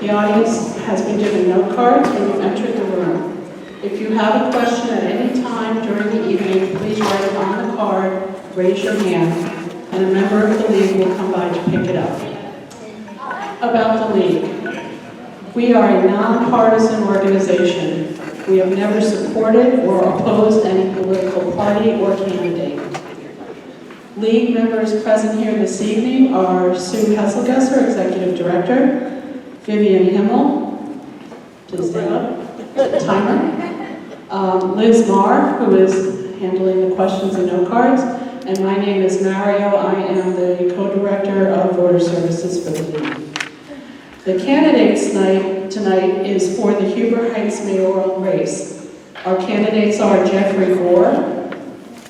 The audience has been given note cards when you entered the room. If you have a question at any time during the evening, please write it on the card, raise your hand, and a member of the league will come by to pick it up. About the league. We are a nonpartisan organization. We have never supported or opposed any political party or candidate. League members present here this evening are Sue Hesselgesser, Executive Director, Vivian Himmel, please stand up, timer, Liz Marr, who is handling the questions and note cards, and my name is Mario. I am the co-director of voter services for the league. The candidates night tonight is for the Huber Heights mayoral race. Our candidates are Jeffrey Gore,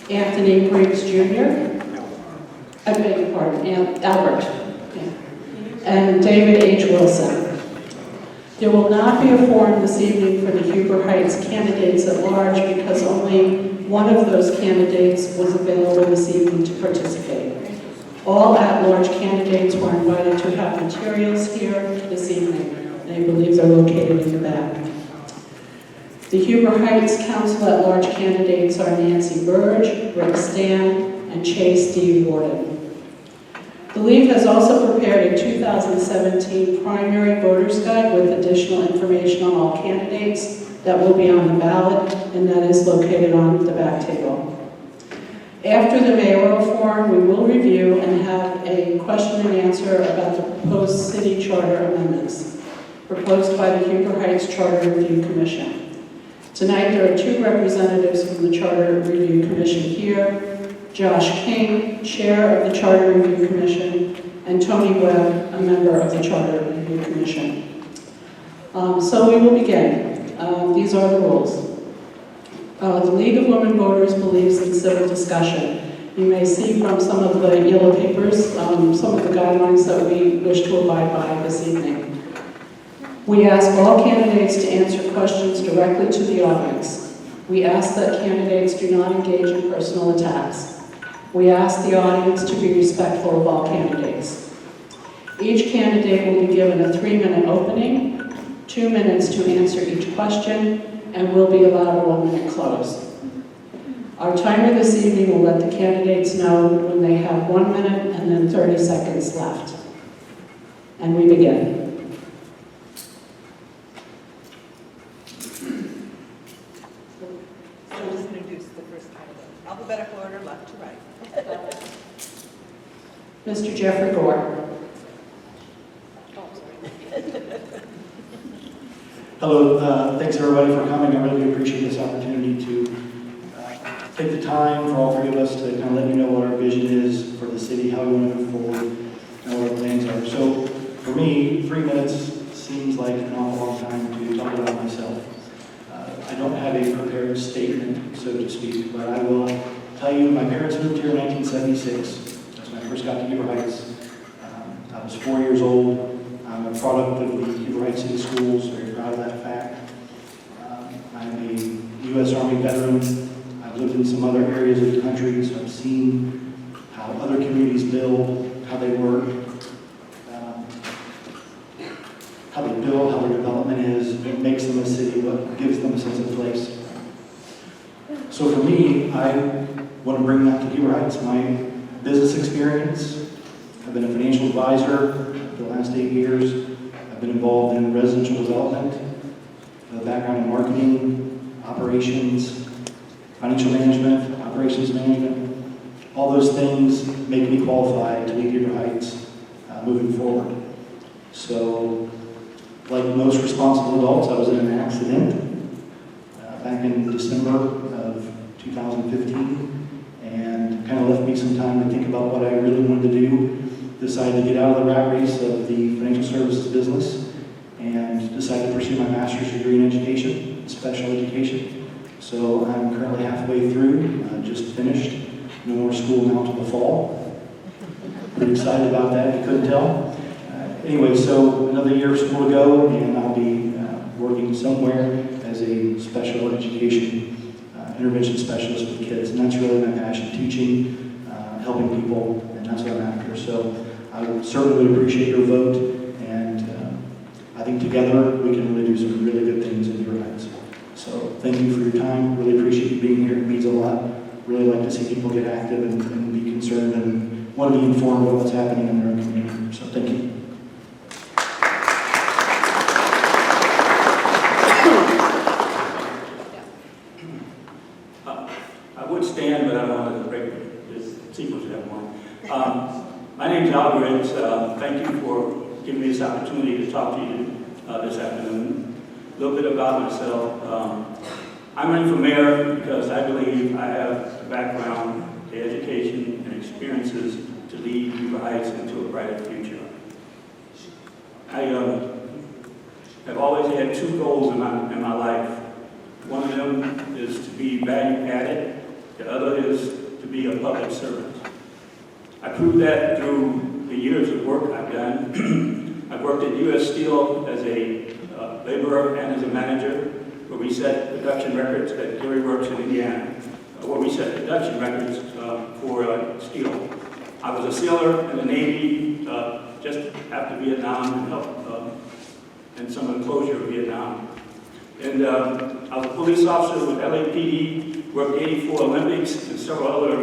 Anthony Briggs Jr., I beg your pardon, Albert, and David H. Wilson. There will not be a forum this evening for the Huber Heights candidates at large because only one of those candidates was available this evening to participate. All at-large candidates were invited to have materials here this evening. I believe they're located in the back. The Huber Heights Council at-large candidates are Nancy Burge, Rick Stan, and Chase D. Warden. The League has also prepared a 2017 primary voters guide with additional information on all candidates that will be on the ballot, and that is located on the back table. After the mayoral forum, we will review and have a question and answer about the proposed city charter amendments proposed by the Huber Heights Charter Review Commission. Tonight there are two representatives from the Charter Review Commission here, Josh King, Chair of the Charter Review Commission, and Tony Webb, a member of the Charter Review Commission. So we will begin. These are the rules. The League of Women Voters believes in civil discussion. You may see from some of the yellow papers some of the guidelines that we wish to abide by this evening. We ask all candidates to answer questions directly to the audience. We ask that candidates do not engage in personal attacks. We ask the audience to be respectful of all candidates. Each candidate will be given a 3-minute opening, 2 minutes to answer each question, and will be allowed a 1-minute close. Our timer this evening will let the candidates know when they have 1 minute and then 30 seconds left. And we begin. So just introduce the first candidate. Alphabetical order, left to right. Mr. Jeffrey Gore. Hello, thanks everybody for coming. I really appreciate this opportunity to take the time for all three of us to kind of let you know what our vision is for the city, how we want to move forward, and what our plans are. So for me, 3 minutes seems like an awful long time to talk about myself. I don't have a prepared statement, so to speak, but I will tell you my parents moved here in 1976. That's when I first got to Huber Heights. I was 4 years old. I'm a product of the Huber Heights City Schools, very proud of that fact. I'm a U.S. Army veteran. I've lived in some other areas of the country, so I've seen how other communities build, how they work, how they build, how their development is, what makes them a city, what gives them a sense of place. So for me, I want to bring that to Huber Heights, my business experience. I've been a financial advisor for the last 8 years. I've been involved in residential development, a background in marketing, operations, financial management, operations management. All those things make me qualified to lead Huber Heights moving forward. So, like most responsible adults, I was in an accident back in December of 2015, and kind of left me some time to think about what I really wanted to do. Decided to get out of the rat race of the financial services business and decided to pursue my master's degree in education, special education. So I'm currently halfway through, just finished. No more school now until the fall. Pretty excited about that, if you couldn't tell. Anyway, so another year of school to go, and I'll be working somewhere as a special education intervention specialist with kids. And that's really my passion, teaching, helping people, and that's what I'm after. So I certainly would appreciate your vote, and I think together we can really do some really good things in Huber Heights. So thank you for your time. Really appreciate you being here. It means a lot. Really like to see people get active and be concerned and want to be informed of what's happening in their own community. So thank you. I would stand, but I don't want to break this sequence that one. My name is Al Riggs. Thank you for giving me this opportunity to talk to you this afternoon. A little bit about myself. I'm running for mayor because I believe I have the background, the education, and experiences to lead Huber Heights into a brighter future. I have always had two goals in my life. One of them is to be value added. The other is to be a public servant. I proved that through the years of work I've done. I've worked at U.S. Steel as a laborer and as a manager, where we set production records at Gary Works in Indiana, where we set production records for steel. I was a sailor in the Navy just after Vietnam and helped in some of the closure of Vietnam. And I was a police officer with LAPD, worked 84 Olympics and several other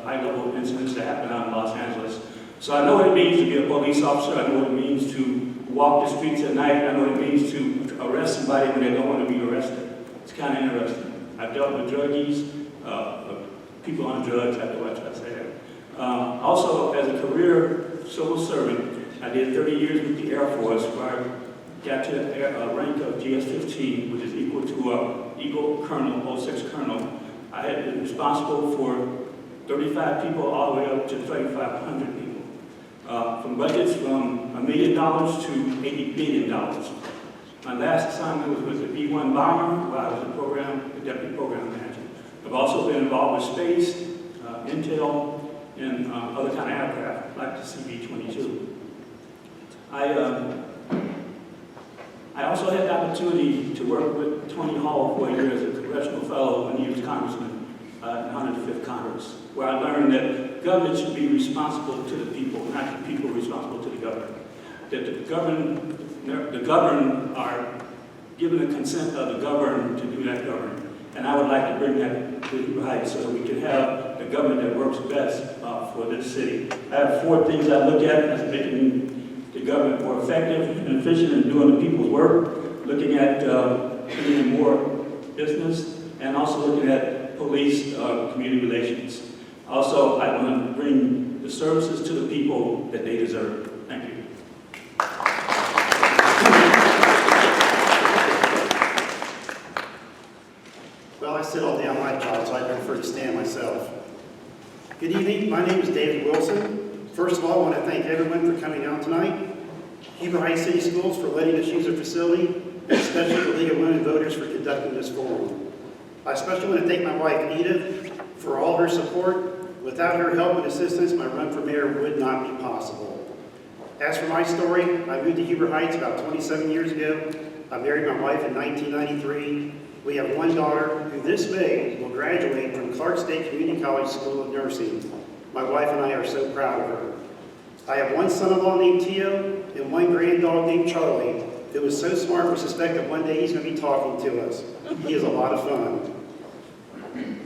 high-level incidents that happened out in Los Angeles. So I know what it means to be a police officer. I know what it means to walk the streets at night. I know what it means to arrest somebody when they don't want to be arrested. It's kind of interesting. I've dealt with druggies, people on drugs. I have to watch what I say that. Also, as a career civil servant, I did 30 years with the Air Force, where I got to a rank of GS-15, which is equal to Eagle Colonel, 06 Colonel. I had been responsible for 35 people all the way up to 3,500 people. From budgets from $1 million to $80 billion. My last assignment was with the B-1 bomber, where I was the deputy program manager. I've also been involved with space, intel, and other kind of aircraft, like the CB-22. I also had the opportunity to work with Tony Hall for a year as a congressional fellow when he was congressman in the 105th Congress, where I learned that government should be responsible to the people, not the people responsible to the government. That the governed are given the consent of the governed to do that government. And I would like to bring that to Huber Heights so that we can have the government that works best for this city. I have 4 things I look at as making the government more effective and efficient in doing the people's work, looking at bringing in more business, and also looking at police community relations. Also, I want to bring the services to the people that they deserve. Thank you. Well, I sit all day on my job, so I prefer to stand myself. Good evening. My name is David Wilson. First of all, I want to thank everyone for coming out tonight. Huber Heights City Schools for letting us use their facility, and especially the League of Women Voters for conducting this forum. I especially want to thank my wife, Edith, for all her support. Without her help and assistance, my run for mayor would not be possible. As for my story, I moved to Huber Heights about 27 years ago. I married my wife in 1993. We have one daughter who this May will graduate from Clark State Community College School of Nursing. My wife and I are so proud of her. I have one son-in-law named Tio and one granddog named Charlie, who is so smart we suspect that one day he's going to be talking to us. He is a lot of fun.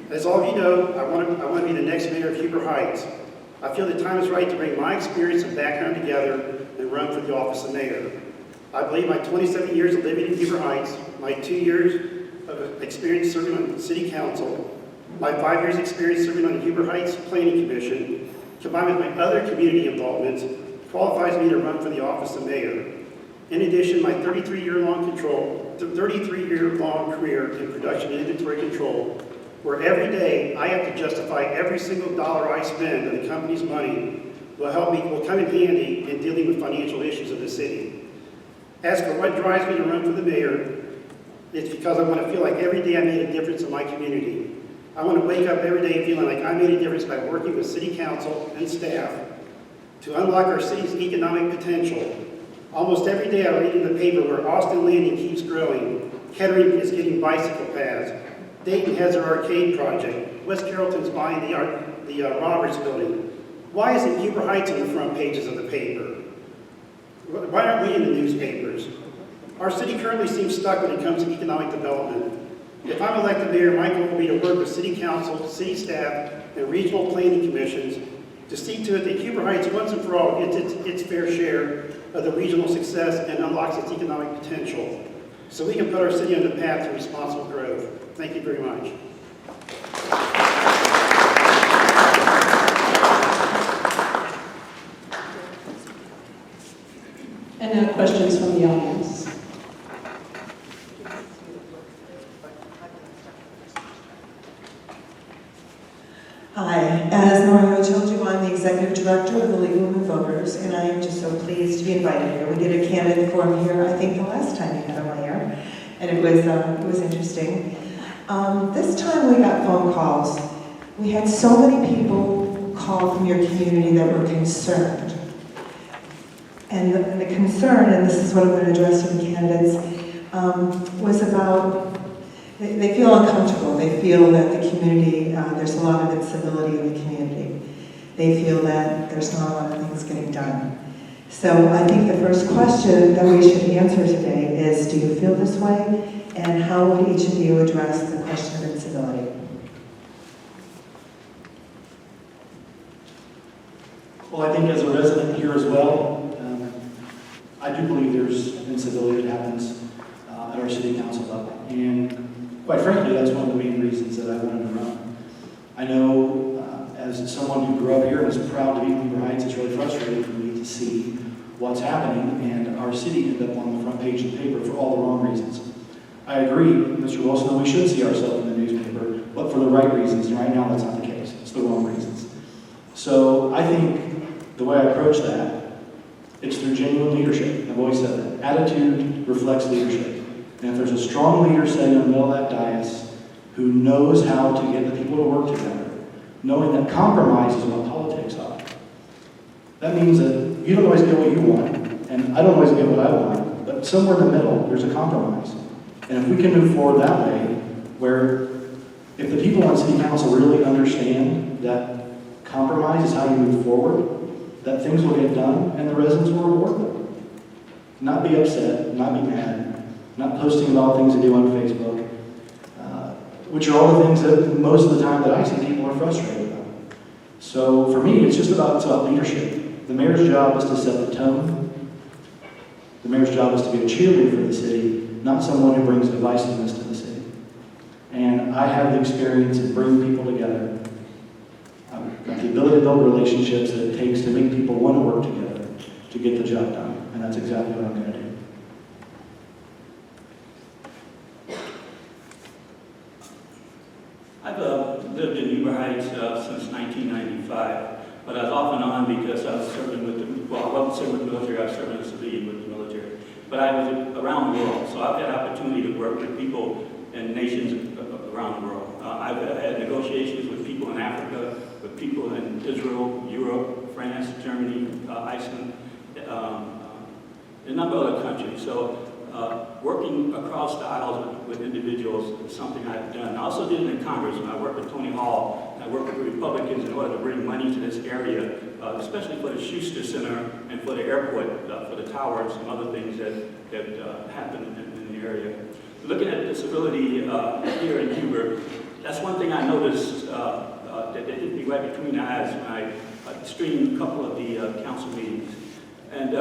As all of you know, I want to be the next mayor of Huber Heights. I feel the time is right to bring my experience and background together and run for the office of mayor. I believe my 27 years of living in Huber Heights, my 2 years of experience serving on city council, my 5 years experience serving on the Huber Heights Planning Commission, combined with my other community involvements, qualifies me to run for the office of mayor. In addition, my 33-year-long career in production and inventory control, where every day I have to justify every single dollar I spend of the company's money, will come in handy in dealing with financial issues of the city. As for what drives me to run for the mayor, it's because I want to feel like every day I made a difference in my community. I want to wake up every day feeling like I made a difference by working with city council and staff to unlock our city's economic potential. Almost every day I read in the paper where Austin Landing keeps growing, Kettering is getting bicycle paths, Dayton has their arcade project, West Carrollton's buying the Roberts building. Why isn't Huber Heights on the front pages of the paper? Why aren't we in the newspapers? Our city currently seems stuck when it comes to economic development. If I'm elected mayor, my goal will be to work with city council, city staff, and regional planning commissions to see to it that Huber Heights once and for all gets its fair share of the regional success and unlocks its economic potential, so we can put our city on the path to responsible growth. Thank you very much. And now questions from the audience. Hi, as Mario told you, I'm the Executive Director of the League of Women Voters, and I am just so pleased to be invited here. We did a candidate forum here, I think the last time you had a mayor, and it was interesting. This time we got phone calls. We had so many people call from your community that were concerned. And the concern, and this is what I'm going to address to the candidates, was about they feel uncomfortable. They feel that the community, there's a lot of incivility in the community. They feel that there's not a lot of things getting done. So I think the first question that we should answer today is, do you feel this way? And how would each of you address the question of incivility? Well, I think as a resident here as well, I do believe there's incivility that happens at our city council level. And quite frankly, that's one of the main reasons that I wanted to run. I know as someone who grew up here and is proud to be in Huber Heights, it's really frustrating for me to see what's happening and our city end up on the front page of the paper for all the wrong reasons. I agree, Mr. Wilson, that we should see ourselves in the newspaper, but for the right reasons, and right now that's not the case. It's the wrong reasons. So I think the way I approach that, it's through genuine leadership. I've always said that. Attitude reflects leadership. And if there's a strong leader sitting in the middle of that dais who knows how to get the people to work together, knowing that compromise is what politics are, that means that you don't always get what you want, and I don't always get what I want, but somewhere in the middle, there's a compromise. And if we can move forward that way, where if the people on city council really understand that compromise is how you move forward, that things will get done and the residents will reward them. Not be upset, not be mad, not posting about things to do on Facebook, which are all the things that most of the time that I see people are frustrated about. So for me, it's about leadership. The mayor's job is to set the tone. The mayor's job is to be a cheerleader for the city, not someone who brings divisiveness to the city. And I have the experience of bringing people together. I've got the ability to build relationships that it takes to make people want to work together to get the job done. And that's exactly what I'm going to do. I've lived in Huber Heights since 1995, but I was off and on because I was serving with the, well, I wasn't serving with the military, I was serving as a civilian with the military. But I was around the world, so I've had opportunity to work with people in nations around the world. I've had negotiations with people in Africa, with people in Israel, Europe, France, Germany, Iceland, a number of other countries. So working across the aisles with individuals is something I've done. I also did it in Congress when I worked with Tony Hall. I worked with the Republicans in order to bring money to this area, especially for the Schuster Center and for the airport, for the towers and other things that happen in the area. Looking at disability here in Huber, that's one thing I noticed that hit me right between the eyes when I streamed a couple of the council meetings. And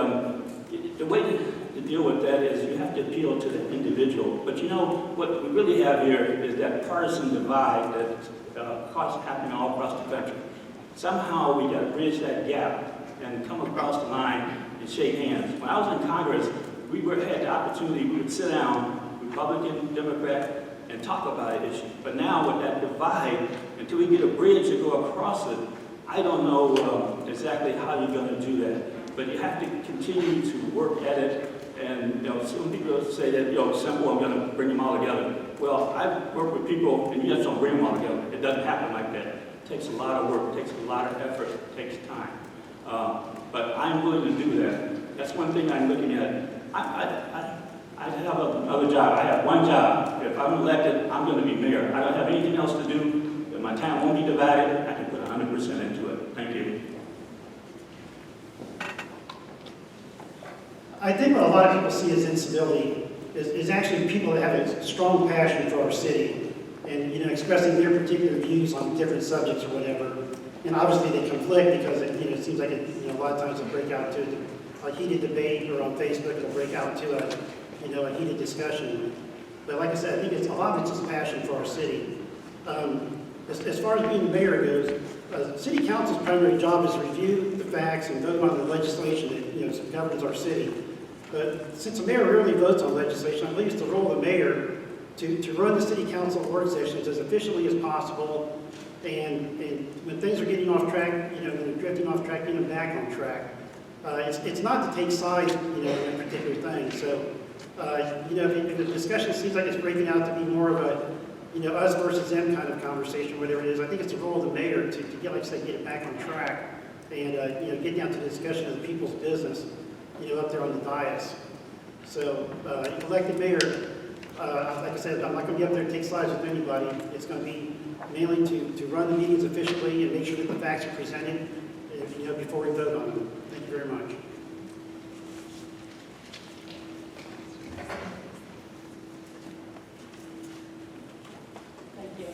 the way to deal with that is you have to appeal to the individual. But you know, what we really have here is that partisan divide that's happening all across the country. Somehow we got to bridge that gap and come across the line and shake hands. When I was in Congress, we had the opportunity, we would sit down, Republican, Democrat, and talk about an issue. But now with that divide, until we get a bridge to go across it, I don't know exactly how you're going to do that. But you have to continue to work at it. And some people say that, simple, I'm going to bring them all together. Well, I've worked with people, and you just don't bring them all together. It doesn't happen like that. It takes a lot of work, it takes a lot of effort, it takes time. But I'm willing to do that. That's one thing I'm looking at. I have another job. I have one job. If I'm elected, I'm going to be mayor. I don't have anything else to do. If my time won't be divided, I can put 100% into it. Thank you. I think what a lot of people see as incivility is actually people that have a strong passion for our city and, expressing their particular views on different subjects or whatever. And obviously they conflict because it seems like a lot of times they'll break out to a heated debate, or on Facebook it'll break out to a heated discussion. But like I said, I think a lot of it's just passion for our city. As far as being mayor goes, city council's primary job is to review the facts and vote on the legislation that governs our city. But since the mayor rarely votes on legislation, I believe it's the role of the mayor to run the city council work sessions as efficiently as possible, and when things are getting off track, when they're drifting off track, getting them back on track. It's not to take sides, in a particular thing. So, if the discussion seems like it's breaking out to be more of a, us versus them kind of conversation, whatever it is, I think it's the role of the mayor to get, like I said, get it back on track and, get down to the discussion of the people's business, up there on the dais. So, elected mayor, like I said, I'm not going to be up there and take sides with anybody. It's going to be mainly to run the meetings efficiently and make sure that the facts are presented, before we vote on them. Thank you very much. Thank you.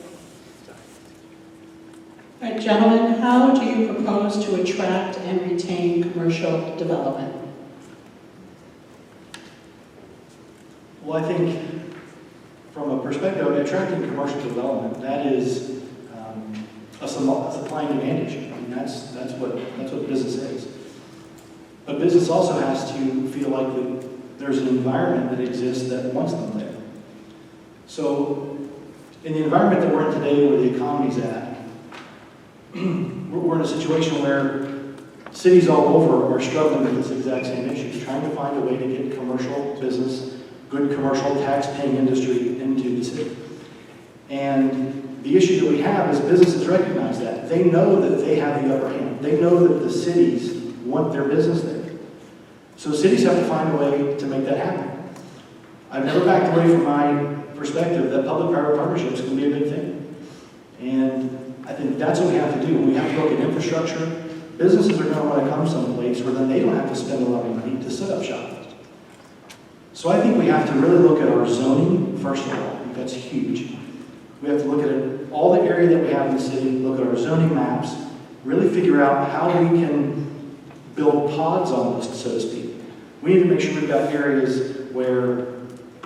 All right, gentlemen, how do you propose to attract and retain commercial development? Well, I think from a perspective of attracting commercial development, that is a supply and demand issue. I mean, that's what business is. But business also has to feel like there's an environment that exists that wants them there. So in the environment that we're in today, where the economy's at, we're in a situation where cities all over are struggling with this exact same issue, trying to find a way to get commercial business, good commercial tax-paying industry into the city. And the issue that we have is businesses recognize that. They know that they have the upper hand. They know that the cities want their business there. So cities have to find a way to make that happen. I've never backed away from my perspective that public-private partnerships can be a big thing. And I think that's what we have to do. We have to look at infrastructure. Businesses are going to want to come someplace where then they don't have to spend a lot of money to set up shop. So I think we have to really look at our zoning, first of all. I think that's huge. We have to look at all the area that we have in the city, look at our zoning maps, really figure out how we can build pods almost, so to speak. We need to make sure we've got areas where,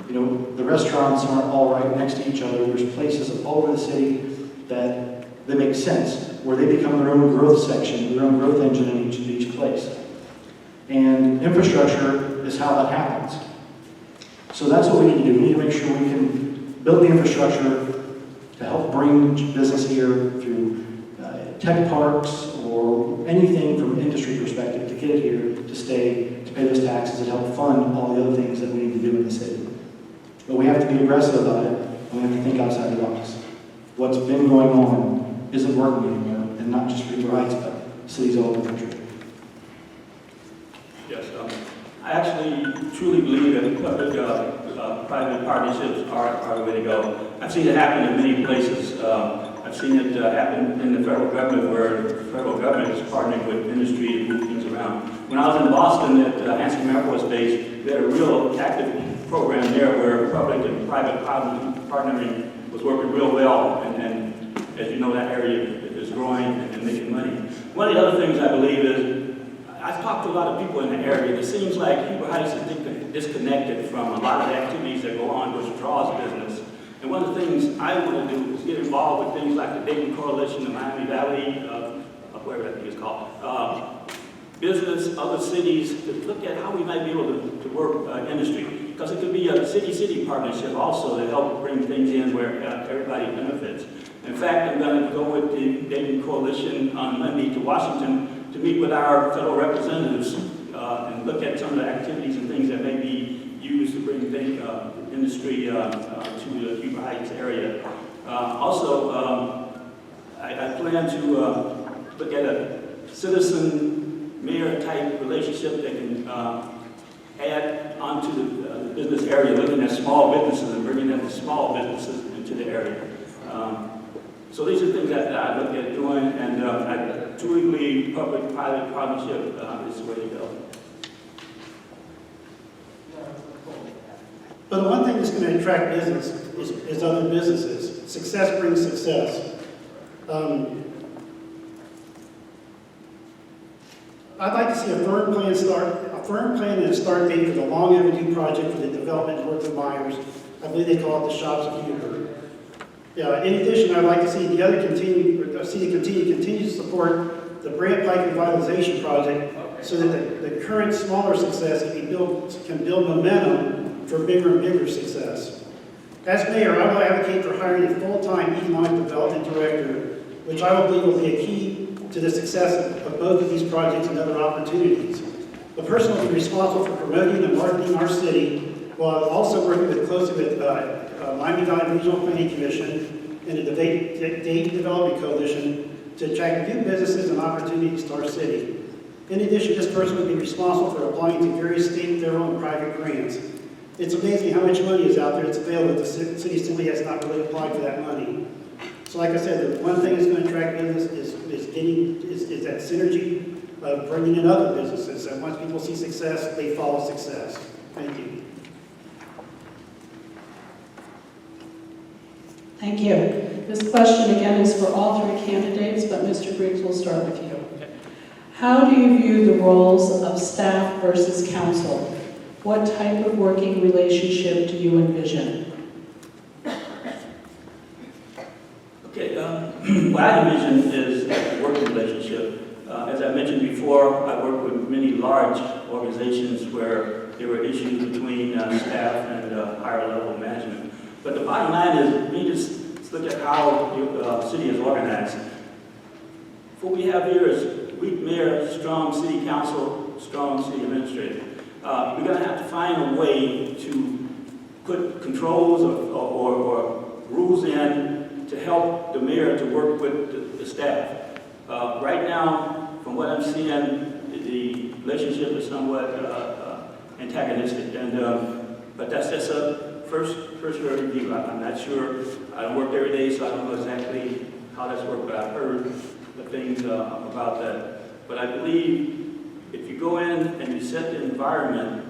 the restaurants aren't all right next to each other. There's places all over the city that make sense, where they become their own growth section, their own growth engine in each place. And infrastructure is how that happens. So that's what we need to do. We need to make sure we can build the infrastructure to help bring business here through tech parks or anything from an industry perspective to get it here, to stay, to pay those taxes, and help fund all the other things that we need to do in the city. But we have to be aggressive about it, and we have to think outside the box. What's been going on isn't working anymore, and not just for Huber Heights, but cities all over the country. Yes, I actually truly believe that public-private partnerships are the way to go. I've seen it happen in many places. I've seen it happen in the federal government, where the federal government is partnering with industry to move things around. When I was in Boston at Hanscom Air Force Base, we had a real active program there where public and private partnering was working real well. And as you know, that area is growing and making money. One of the other things I believe is, I've talked to a lot of people in the area. It seems like Huber Heights is disconnected from a lot of the activities that go on, which draws business. And one of the things I want to do is get involved with things like the Dayton Coalition, the Miami Valley, whatever that thing is called, business, other cities, to look at how we might be able to work industry. Because it could be a city-city partnership also to help bring things in where everybody benefits. In fact, I'm going to go with the Dayton Coalition on Monday to Washington to meet with our federal representatives and look at some of the activities and things that may be used to bring industry to the Huber Heights area. Also, I plan to look at a citizen-mayor type relationship that can add onto the business area, looking at small businesses and bringing in small businesses into the area. So these are things that I look at doing, and I truly believe public-private partnership is the way to go. But the one thing that's going to attract business is other businesses. Success brings success. I'd like to see a firm plan and a start date for the Long Avenue project for the development north of Myers. I believe they call it the Shops of Huber. In addition, I'd like to see the city continue to support the Troy Pike revitalization project so that the current smaller success can build momentum for bigger and bigger success. As mayor, I will advocate for hiring a full-time economic development director, which I will believe will be a key to the success of both of these projects and other opportunities. The person will be responsible for promoting and marketing our city while also working closely with Miami Valley Regional Planning Commission and the Dayton Development Coalition to attract new businesses and opportunities to our city. In addition, this person will be responsible for applying to various state, federal, and private grants. It's amazing how much money is out there that's available. The city simply has not really applied for that money. So like I said, the one thing that's going to attract business is that synergy of bringing in other businesses. And once people see success, they follow success. Thank you. Thank you. This question again is for all three candidates, but Mr. Briggs, we'll start with you. How do you view the roles of staff versus council? What type of working relationship do you envision? Okay, what I envision is a working relationship. As I mentioned before, I work with many large organizations where there were issues between staff and higher level management. But the bottom line is, we just look at how the city is organized. What we have here is weak mayor, strong city council, strong city administrator. We're going to have to find a way to put controls or rules in to help the mayor to work with the staff. Right now, from what I'm seeing, the relationship is somewhat antagonistic, but that's just a first review. I'm not sure. I don't work every day, so I don't know exactly how that's worked, but I've heard the things about that. But I believe if you go in and you set the environment,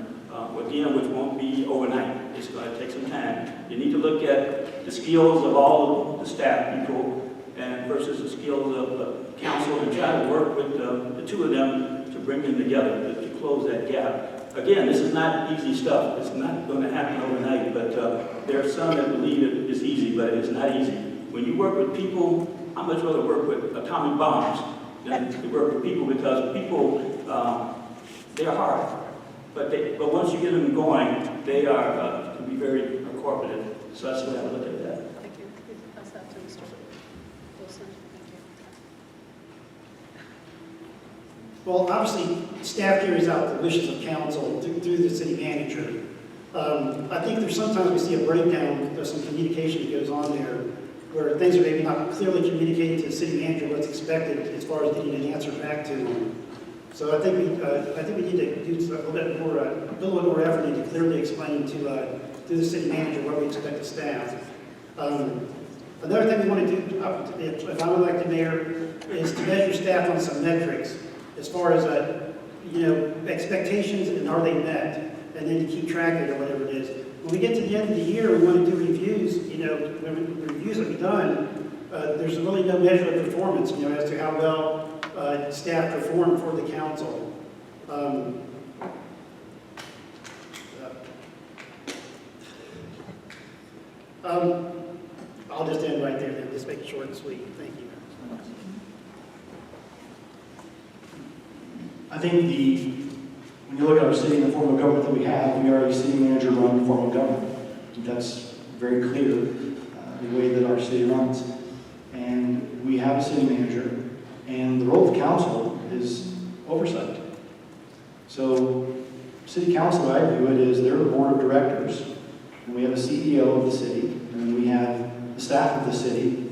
again, which won't be overnight, it's going to take some time. You need to look at the skills of all of the staff people and versus the skills of the council and try to work with the two of them to bring them together to close that gap. Again, this is not easy stuff. It's not going to happen overnight, but there are some that believe it is easy, but it's not easy. When you work with people, I much rather work with atomic bombs than to work with people, because people, they're hard. But once you get them going, they are can be very cooperative. So that's the way I look at that. Thank you. Pass that to Mr. Wilson. Thank you. Well, obviously, staff carries out the wishes of council through the city manager. I think there's sometimes we see a breakdown, there's some communication that goes on there, where things are maybe not clearly communicated to the city manager what's expected as far as getting an answer back to them. So I think we need to do a little bit more effort into clearly explaining to the city manager what we expect of staff. Another thing we want to do, if I would like the mayor, is to measure staff on some metrics as far as expectations and are they met, and then to keep track of it or whatever it is. When we get to the end of the year, we want to do reviews. When the reviews have been done, there's really no measure of performance, as to how well staff perform for the council. I'll just end right there then, just make it short and sweet. Thank you. I think when you look at our city and the form of government that we have, we are a city manager run form of government. I think that's very clear, the way that our city runs. And we have a city manager, and the role of council is oversight. So city council, I view it as they're a board of directors, and we have a CEO of the city, and then we have the staff of the city,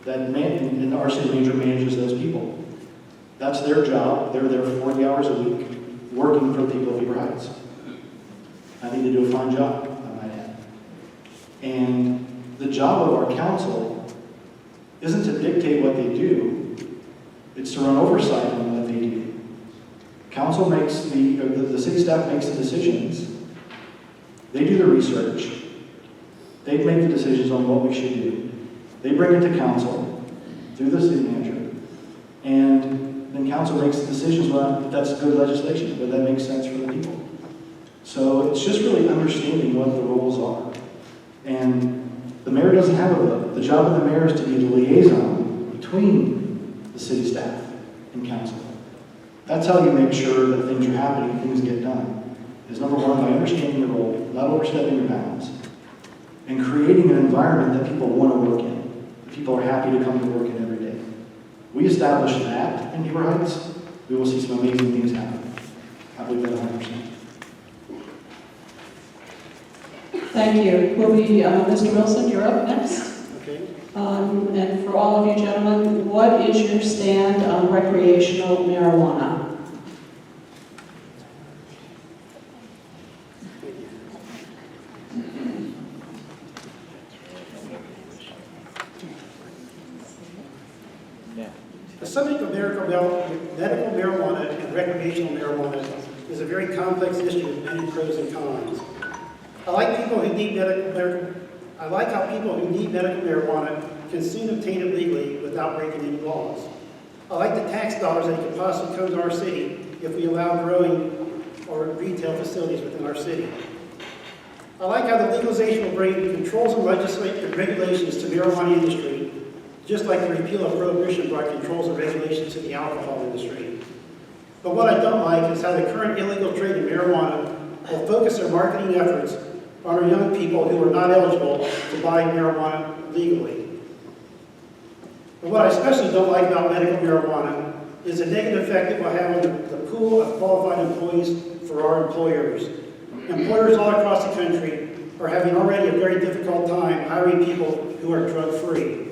and our city manager manages those people. That's their job. They're there 40 hours a week, working for the people of Huber Heights. I think they do a fine job, I might add. And the job of our council isn't to dictate what they do, it's to run oversight on what they do. Council makes the city staff makes the decisions, They do the research. They make the decisions on what we should do. They bring it to council through the city manager. And then council makes the decisions whether that's good legislation, whether that makes sense for the people. So it's just really understanding what the rules are. And the mayor doesn't have a vote. The job of the mayor is to be the liaison between the city staff and council. That's how you make sure that things are happening, things get done. Is number one, by understanding your role, not overstepping your bounds, and creating an environment that people want to work in, that people are happy to come to work in every day. We establish that in Huber Heights, we will see some amazing things happen. I believe that 100%. Thank you. Will be, Mr. Wilson, you're up next. Okay. And for all of you gentlemen, what is your stand on recreational marijuana? The subject of medical marijuana and recreational marijuana is a very complex issue with many pros and cons. I like how people who need medical marijuana can soon obtain it legally without breaking any laws. I like the tax dollars that could possibly come to our city if we allow growing or retail facilities within our city. I like how the legalization will bring controls and legislative regulations to the marijuana industry, just like the repeal of prohibition brought controls and regulations to the alcohol industry. But what I don't like is how the current illegal trade in marijuana will focus their marketing efforts on our young people who are not eligible to buy marijuana legally. But what I especially don't like about medical marijuana is the negative effect it will have on the pool of qualified employees for our employers. Employers all across the country are having already a very difficult time hiring people who are drug-free.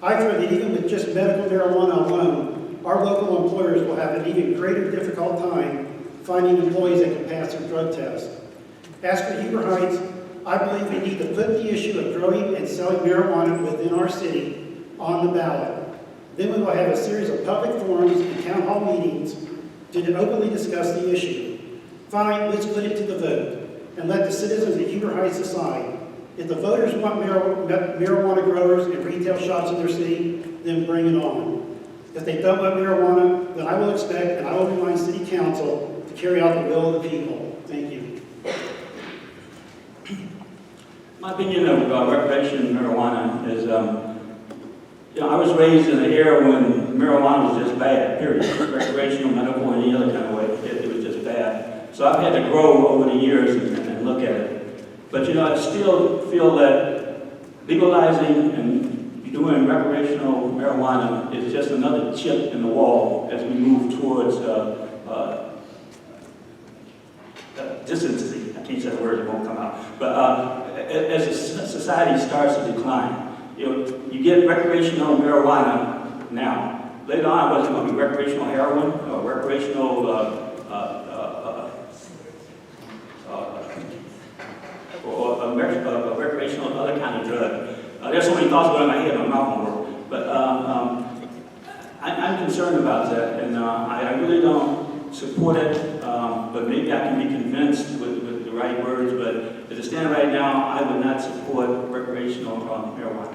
I've heard that even with just medical marijuana alone, our local employers will have an even greater difficult time finding employees that can pass their drug test. As for Huber Heights, I believe we need to put the issue of growing and selling marijuana within our city on the ballot. Then we will have a series of public forums and town hall meetings to openly discuss the issue. Fine, let's put it to the vote and let the citizens of Huber Heights decide. If the voters want marijuana growers and retail shops in their city, then bring it on. If they don't want marijuana, then I will expect and I will remind City Council to carry out the will of the people. Thank you. My opinion of recreational marijuana is, I was raised in an era when marijuana was just bad, period. Recreational, medical, any other kind of way, it was just bad. So I've had to grow over the years and look at it. But I still feel that legalizing and doing recreational marijuana is just another chip in the wall as we move towards distancing. I can't say the word, it won't come out. But as a society starts to decline, you get recreational marijuana now. Later on, what's it going to be? Recreational heroin or recreational or recreational other kind of drug. There's so many thoughts going in my head, my mouth won't work. But I'm concerned about that, and I really don't support it. But maybe I can be convinced with the right words. But as I stand right now, I would not support recreational marijuana.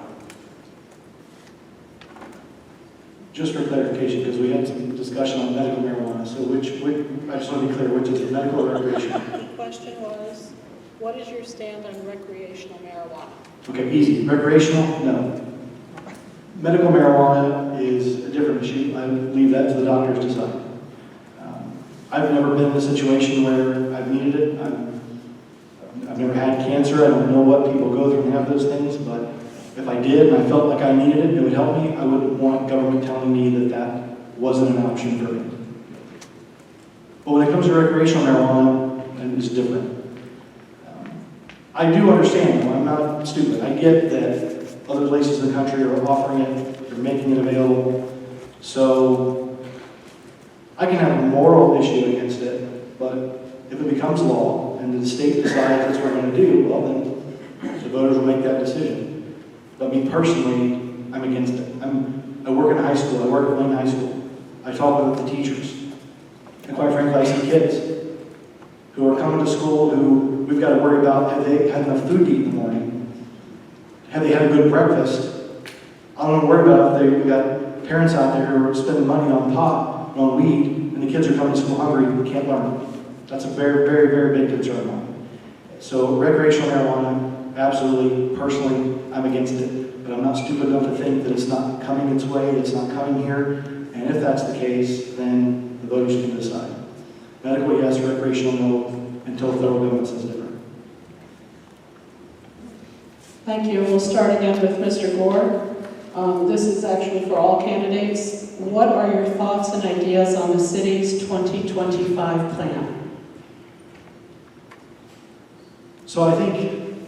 Just for clarification, because we had some discussion on medical marijuana, so which I just want to be clear, which is it, medical or recreational? The question was, what is your stand on recreational marijuana? Okay, easy. Recreational? No. Medical marijuana is a different issue. I leave that to the doctors to decide. I've never been in a situation where I've needed it. I've never had cancer. I don't know what people go through and have those things, but if I did and I felt like I needed it, it would help me. I wouldn't want government telling me that that wasn't an option for me. But when it comes to recreational marijuana, it's different. I do understand, I'm not stupid. I get that other places in the country are offering it, they're making it available. So I can have a moral issue against it, but if it becomes law and the state decides that's what we're going to do, well then the voters will make that decision. But me personally, I'm against it. I work in a high school, I work at Wayne High School. I talk with the teachers. And quite frankly, I see kids who are coming to school who we've got to worry about, have they had enough food to eat in the morning? Have they had a good breakfast? I don't want to worry about if we've got parents out there who are spending money on pot, on weed, and the kids are coming to school hungry and can't learn. That's a very, very, very big concern of mine. So recreational marijuana, absolutely, personally, I'm against it. But I'm not stupid enough to think that it's not coming its way, that it's not coming here. And if that's the case, then the voters can decide. Medical, yes, recreational, no, until the federal government says different. Thank you. We'll start again with Mr. Gore. This is actually for all candidates. What are your thoughts and ideas on the city's 2025 plan? So I think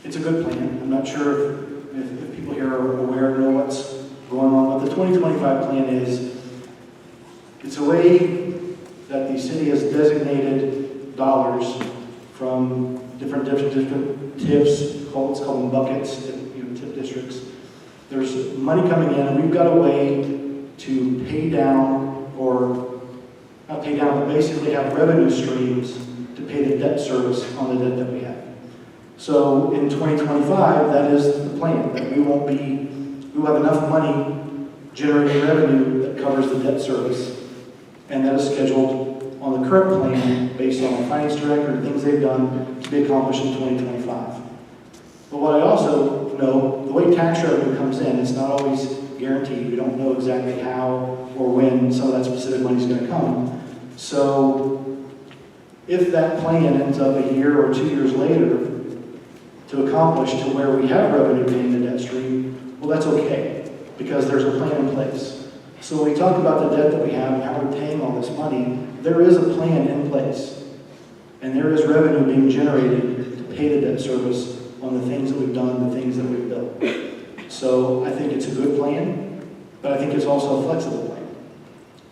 it's a good plan. I'm not sure if people here are aware or know what's going on, but the 2025 plan is, it's a way that the city has designated dollars from different TIFs, let's call them buckets, TIF districts. There's money coming in, and we've got a way to pay down, or not pay down, but basically have revenue streams to pay the debt service on the debt that we have. So in 2025, that is the plan, that we will have enough money generating revenue that covers the debt service, and that is scheduled on the current plan based on the finance director and things they've done to be accomplished in 2025. But what I also know, the way tax revenue comes in, it's not always guaranteed. We don't know exactly how or when some of that specific money is going to come. So if that plan ends up a year or 2 years later to accomplish to where we have revenue paying the debt stream, well, that's okay, because there's a plan in place. So when we talk about the debt that we have and how we're paying all this money, there is a plan in place. And there is revenue being generated to pay the debt service on the things that we've done, the things that we've built. So I think it's a good plan, but I think it's also a flexible plan.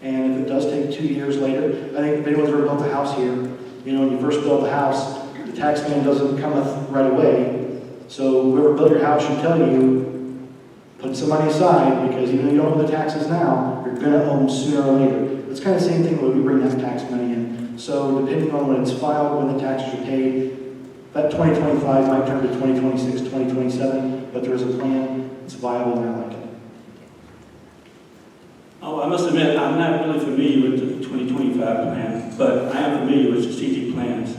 And if it does take 2 years later, I think if anyone's ever built a house here, when you first build a house, the tax man doesn't come right away. So whoever built your house should tell you, put some money aside, because even though you don't owe the taxes now, you're going to owe them sooner or later. It's kind of the same thing when we bring that tax money in. So depending on when it's filed, when the taxes are paid, that 2025 might turn to 2026, 2027, but there's a plan, it's viable, and I like it. Oh, I must admit, I'm not really familiar with the 2025 plan, but I am familiar with strategic plans.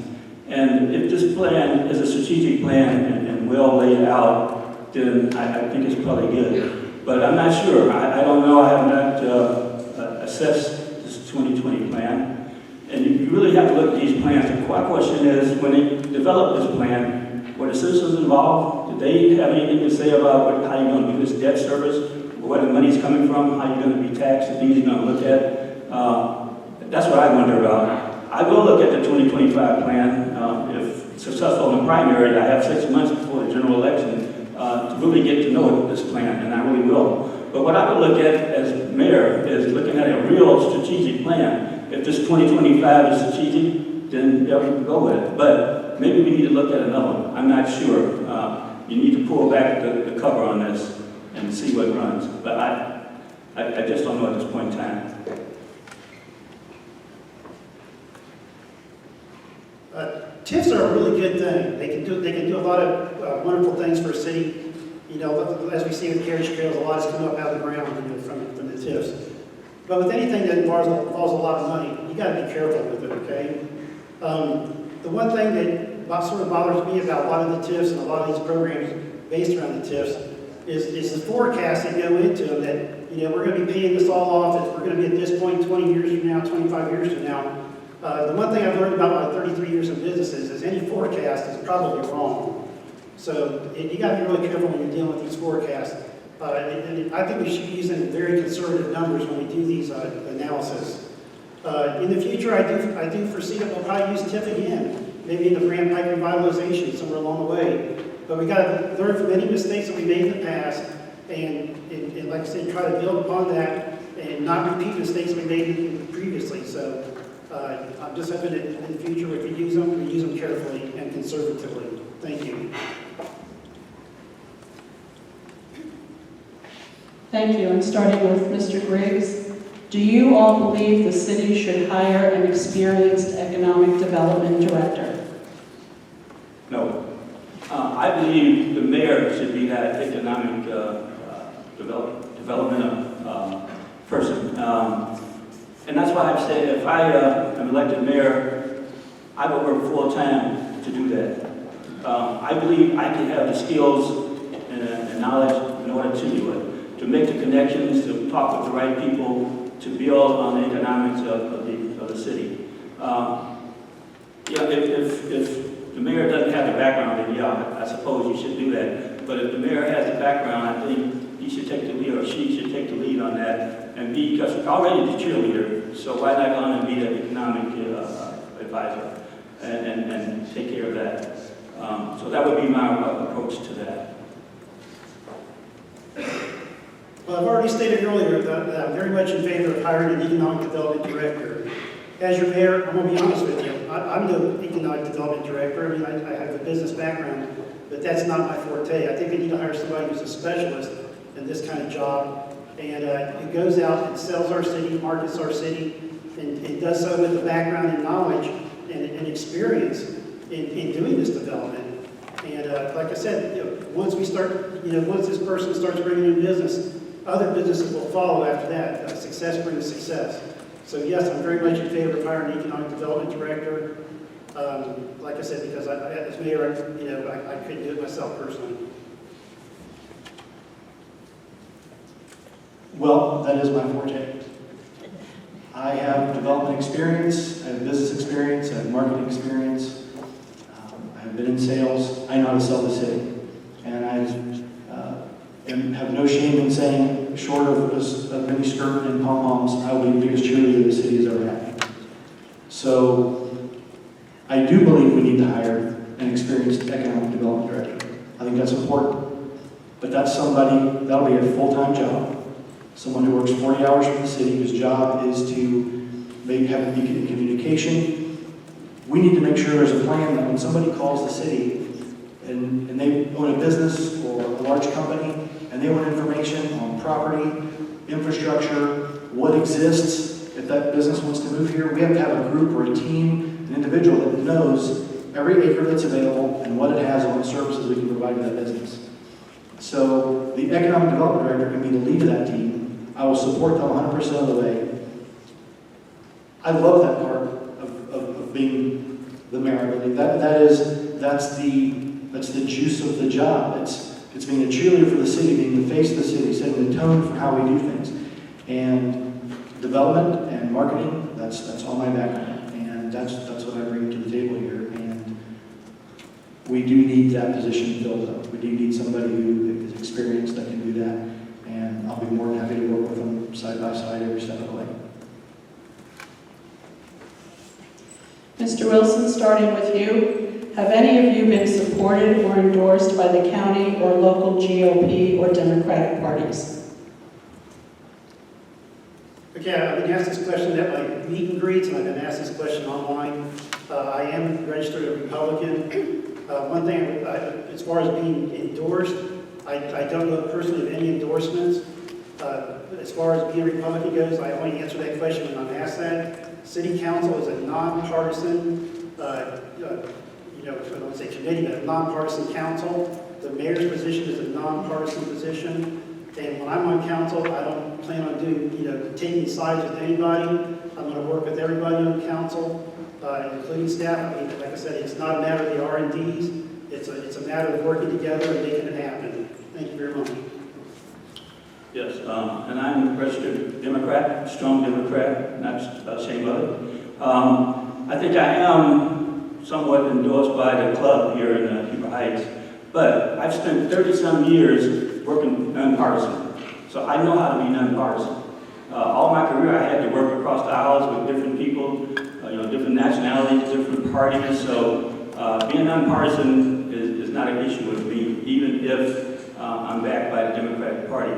And if this plan is a strategic plan and well laid out, then I think it's probably good. But I'm not sure. I don't know. I have not assessed this 2020 plan. And you really have to look at these plans. The question is, when they developed this plan, were the citizens involved? Did they have anything to say about how you're going to do this debt service, or where the money's coming from, how you're going to be taxed, the things you're going to look at? That's what I wonder about. I will look at the 2025 plan. If successful in the primary, I have 6 months before the general election to really get to know this plan, and I really will. But what I would look at as mayor is looking at a real strategic plan. If this 2025 is strategic, then yeah, we can go with it. But maybe we need to look at another one. I'm not sure. You need to pull back the cover on this and see what runs. But I just don't know at this point in time. TIFs are a really good thing. They can do a lot of wonderful things for a city. As we see with carriage trails, a lot is coming up out of the ground from the TIFs. But with anything that involves a lot of money, you got to be careful with it, okay? The one thing that sort of bothers me about a lot of the TIFs and a lot of these programs based around the TIFs is the forecast that go into them that, we're going to be paying this all off, we're going to be at this point 20 years from now, 25 years from now. The one thing I've learned about my 33 years of business is any forecast is probably wrong. So you got to be really careful when you're dealing with these forecasts. And I think we should be using very conservative numbers when we do these analysis. In the future, I do foresee that we'll probably use TIF again, maybe in the Grand Pike revitalization somewhere along the way. But we got to learn from any mistakes that we made in the past, and like I said, try to build upon that and not repeat mistakes we made previously. So I'm just hoping that in the future, if we use them carefully and conservatively. Thank you. Thank you. And starting with Mr. Griggs, do you all believe the city should hire an experienced economic development director? I believe the mayor should be that economic development person. And that's why I've said if I am elected mayor, I will work full-time to do that. I believe I can have the skills and knowledge in order to do it, to make the connections, to talk with the right people, to build on the economics of the city. If the mayor doesn't have the background, then yeah, I suppose you should do that. But if the mayor has the background, I think he should take the lead, or she should take the lead on that, and be, because we're already the cheerleader, so why not go on and be the economic advisor and take care of that? So that would be my approach to that. Well, I've already stated earlier that I'm very much in favor of hiring an economic development director. As your mayor, I'm going to be honest with you, I'm no economic development director. I mean, I have a business background, but that's not my forte. I think we need to hire somebody who's a specialist in this kind of job, and who goes out and sells our city, markets our city, and does so with the background and knowledge and experience in doing this development. And like I said, once we start, once this person starts bringing in business, other businesses will follow after that. Success brings success. So yes, I'm very much in favor of hiring an economic development director. Like I said, because as mayor, I couldn't do it myself personally. Well, that is my forte. I have development experience, I have business experience, I have marketing experience. I've been in sales. I know how to sell the city. And I have no shame in saying, short of a mini skirt and pom-poms, I will be the biggest cheerleader the city has ever had. So I do believe we need to hire an experienced economic development director. I think that's important. But that's somebody, that'll be a full-time job. Someone who works 40 hours for the city, whose job is to have a beacon in communication. We need to make sure there's a plan that when somebody calls the city and they own a business or a large company and they want information on property, infrastructure, what exists, if that business wants to move here, we have to have a group or a team, an individual that knows every acre that's available and what it has and what services we can provide to that business. So the economic development director can be the lead of that team. I will support them 100% of the way. I love that part of being the mayor. I believe that's the juice of the job. It's being a cheerleader for the city, being the face of the city, setting the tone for how we do things. And development and marketing, that's all my background. And that's what I bring to the table here. And we do need that position filled up. We do need somebody who is experienced that can do that. And I'll be more than happy to work with them side by side every step of the way. Mr. Wilson, starting with you, have any of you been supported or endorsed by the county or local GOP or Democratic parties? Okay, I've been asked this question at my meet and greets, and I've been asked this question online. I am registered a Republican. One thing, as far as being endorsed, I don't know personally of any endorsements. As far as being a Republican goes, I only answer that question when I'm asked that. City Council is a nonpartisan, I don't want to say committee, but a nonpartisan council. The mayor's position is a nonpartisan position. And when I'm on council, I don't plan on doing, taking sides with anybody. I'm going to work with everybody on council, including staff. I mean, like I said, it's not a matter of the R&Ds. It's a matter of working together and making it happen. Thank you very much. Yes, and I'm a registered Democrat, strong Democrat, not ashamed of it. I think I am somewhat endorsed by the club here in Huber Heights, but I've spent 30-some years working nonpartisan, so I know how to be nonpartisan. All my career I had to work across the aisles with different people, different nationalities, different parties, so being nonpartisan is not an issue with me, even if I'm backed by the Democratic Party.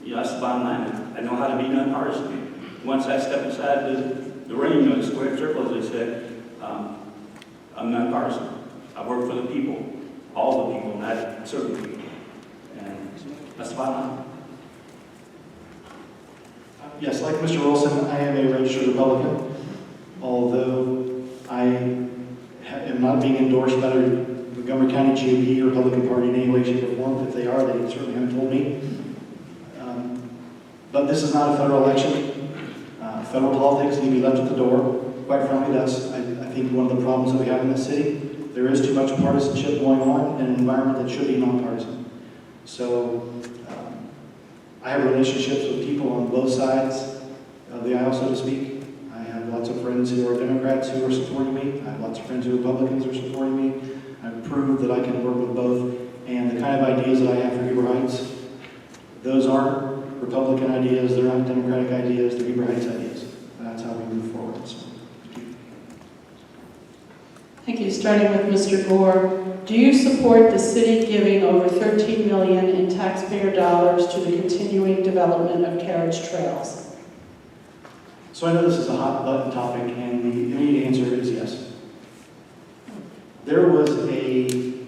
That's the bottom line. I know how to be nonpartisan. Once I step inside the ring, the square circle, as they said, I'm nonpartisan. I work for the people, all the people, not certain people. And that's the bottom line. Yes, like Mr. Wilson, I am a registered Republican, although I am not being endorsed by the Montgomery County GOP or Republican Party in any way, shape, or form. If they are, they certainly haven't told me. But this is not a federal election. Federal politics need to be left at the door. Quite frankly, that's, I think, one of the problems that we have in this city. There is too much partisanship going on in an environment that should be nonpartisan. So I have relationships with people on both sides of the aisle, so to speak. I have lots of friends who are Democrats who are supporting me. I have lots of friends who are Republicans who are supporting me. I've proved that I can work with both. And the kind of ideas that I have for Huber Heights, those aren't Republican ideas, they're not Democratic ideas, they're Huber Heights ideas. That's how we move forward. So, thank you. Thank you. Starting with Mr. Gore, do you support the city giving over $13 million in taxpayer dollars to the continuing development of carriage trails? So I know this is a hot button topic, and the immediate answer is yes. There was an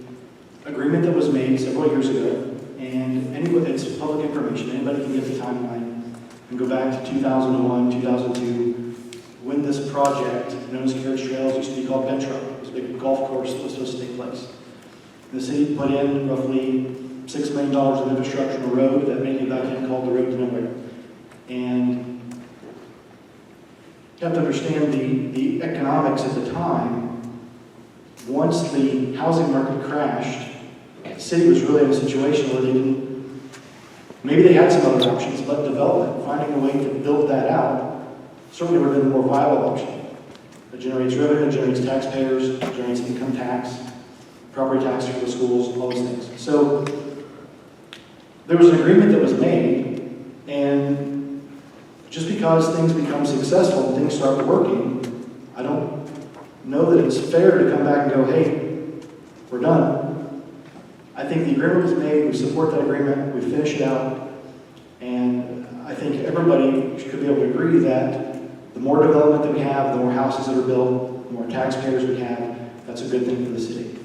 agreement that was made several years ago, and it's public information. Anybody can get the timeline and go back to 2001, 2002, when this project, known as Carriage Trails, used to be called Petro. It was a big golf course that was supposed to take place. The city put in roughly $6 million of infrastructure on a road that made it back in called the Road to Nowhere. And you have to understand the economics at the time. Once the housing market crashed, the city was really in a situation where they didn't, maybe they had some other options, but development, finding a way to build that out, certainly would have been the more viable option. It generates revenue, it generates taxpayers, it generates income tax, property tax for the schools, all those things. So there was an agreement that was made, and just because things become successful and things start working, I don't know that it's fair to come back and go, hey, we're done. I think the agreement was made, we support that agreement, we finish it out, and I think everybody could be able to agree that the more development that we have, the more houses that are built, the more taxpayers we have, that's a good thing for the city.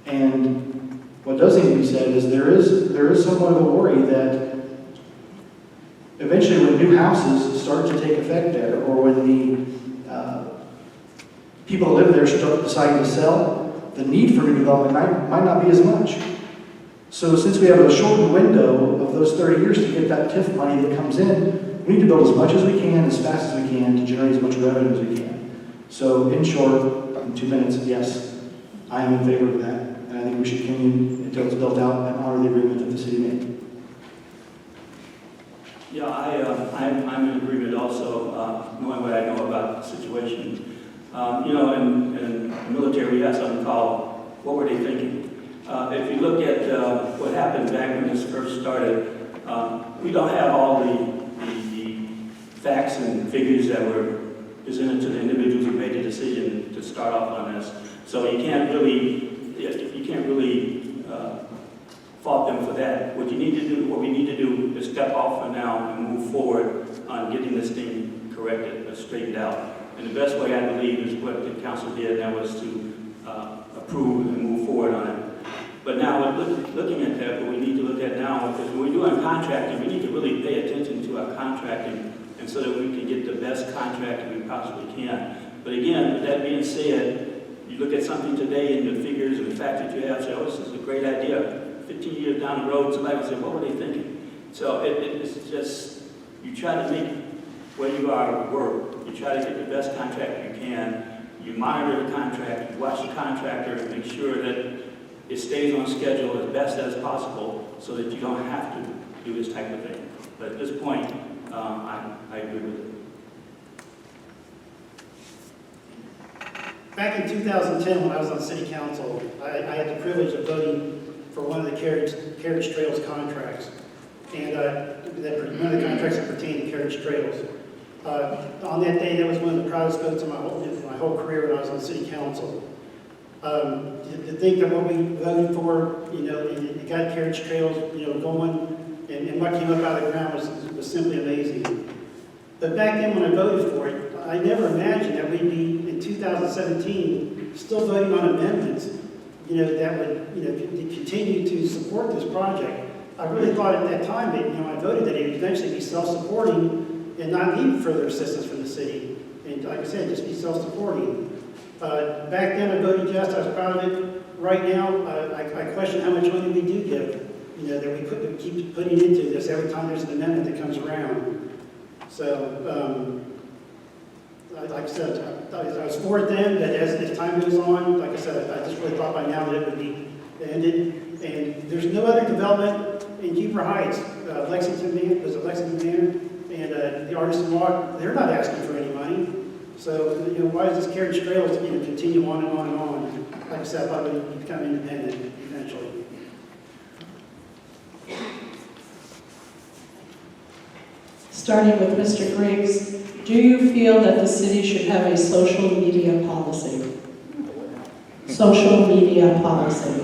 And what does need to be said is there is somewhat of a worry that eventually when new houses start to take effect there, or when the people that live there start deciding to sell, the need for new development might not be as much. So since we have a shortened window of those 30 years to get that TIF money that comes in, we need to build as much as we can, as fast as we can, to generate as much revenue as we can. So in short, in 2 minutes, yes, I am in favor of that. And I think we should continue until it's built out and honor the agreement that the city made. Yeah, I'm in agreement also, knowing what I know about the situation. In the military, we have something called, what were they thinking? If you look at what happened back when this first started, we don't have all the facts and figures that were presented to the individuals who made the decision to start off on this. So you can't really fault them for that. What we need to do is step off for now and move forward on getting this thing corrected or straightened out. And the best way, I believe, is what the council did, and that was to approve and move forward on it. But now, looking at that, what we need to look at now, because when we're doing contracting, we need to really pay attention to our contracting, and so that we can get the best contract we possibly can. But again, with that being said, you look at something today and the figures and the facts that you have, say, oh, this is a great idea. 15 years down the road, somebody will say, what were they thinking? So it's just, you try to make where you are work. You try to get the best contract you can. You monitor the contract, you watch the contractor, and make sure that it stays on schedule as best as possible so that you don't have to do this type of thing. But at this point, I agree with it. Back in 2010, when I was on city council, I had the privilege of voting for one of the carriage trails contracts, and one of the contracts that pertain to carriage trails. On that day, that was one of the proudest votes of my whole career when I was on city council. To think that what we voted for, and it got carriage trails, going, and what came up out of the ground was simply amazing. But back then, when I voted for it, I never imagined that we'd be in 2017 still voting on amendments, that would, continue to support this project. I really thought at that time that, I voted that it would eventually be self-supporting and not need further assistance from the city. And like I said, just be self-supporting. Back then, I voted yes, I was proud of it. Right now, I question how much money we do give, that we keep putting into this every time there's an amendment that comes around. So, like I said, I was for it then, but as time goes on, like I said, I just really thought by now that it would be ended. And there's no other development in Huber Heights. Lexington Manor and the Artisan Walk, they're not asking for any money. So, why is this carriage trail to continue on and on and on? Like I said, I thought it would become independent eventually. Starting with Mr. Griggs, do you feel that the city should have a social media policy? Social media policy.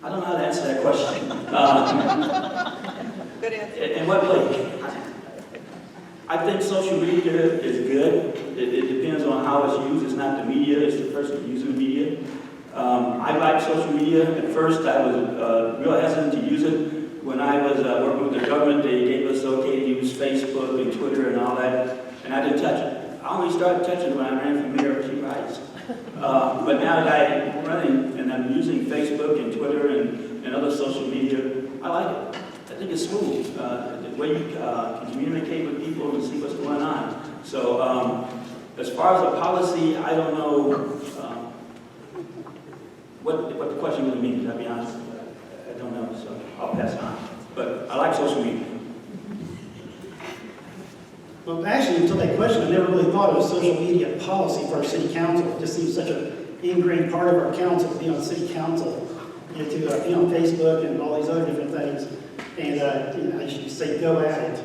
I don't know how to answer that question. Good answer. In what way? I think social media is good. It depends on how it's used. It's not the media, it's the person using the media. I like social media. At first, I was real hesitant to use it. When I was working with the government, they gave us okay to use Facebook and Twitter and all that, and I didn't touch it. I only started touching it when I ran for mayor of Huber Heights. But now that I'm running and I'm using Facebook and Twitter and other social media, I like it. I think it's smooth. The way you can communicate with people and see what's going on. So as far as a policy, I don't know what the question really means, I'll be honest. I don't know, so I'll pass on. But I like social media. Well, actually, until that question, I never really thought of a social media policy for our city council. It just seems such an ingrained part of our council to be on city council, to be on Facebook and all these other different things. And I should say, go at it.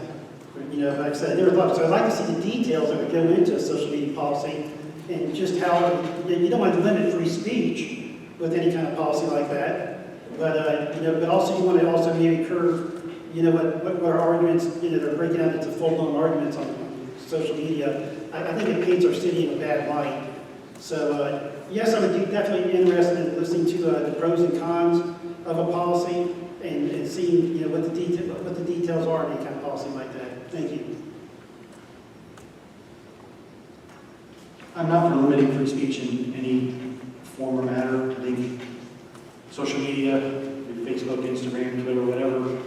Like I said, I never thought. So I'd like to see the details that would go into a social media policy and just how you don't want to limit free speech with any kind of policy like that. But also you want to also maybe curve. What our arguments, they're breaking out into full-blown arguments on social media. I think it paints our city in a bad light. So, yes, I would be definitely interested in listening to the pros and cons of a policy and seeing, what the details are in any kind of policy like that. Thank you. I'm not for limiting free speech in any form or matter. I think social media, Facebook, Instagram, Twitter, whatever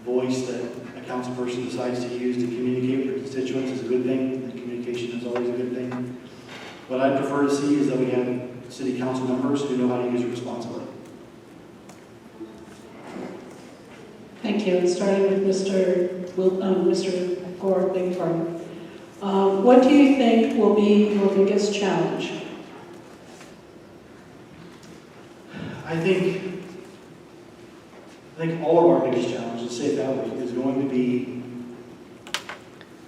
voice that a council person decides to use to communicate with constituents is a good thing, and communication is always a good thing. What I prefer to see is that we have city council members who know how to use it responsibly. Thank you. Starting with Mr. Gore, beg your pardon. What do you think will be your biggest challenge? I think all of our biggest challenges, let's say it that way, is going to be,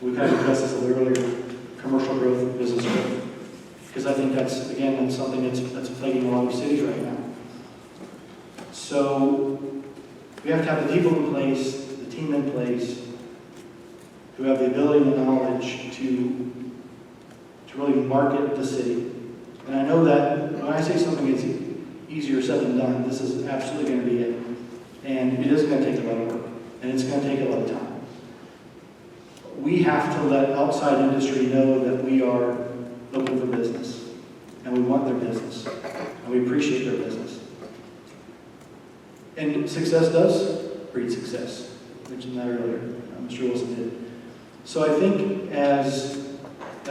we kind of addressed this a little earlier, commercial growth, business growth. Because I think that's something that's plaguing a lot of cities right now. So we have to have the people in place, the team in place, who have the ability and the knowledge to really market the city. And I know that when I say something is easier said than done, this is absolutely going to be it. And it is going to take a lot of work, and it's going to take a lot of time. We have to let outside industry know that we are looking for business, and we want their business, and we appreciate their business. And success does breed success. I mentioned that earlier. Mr. Wilson did. So I think as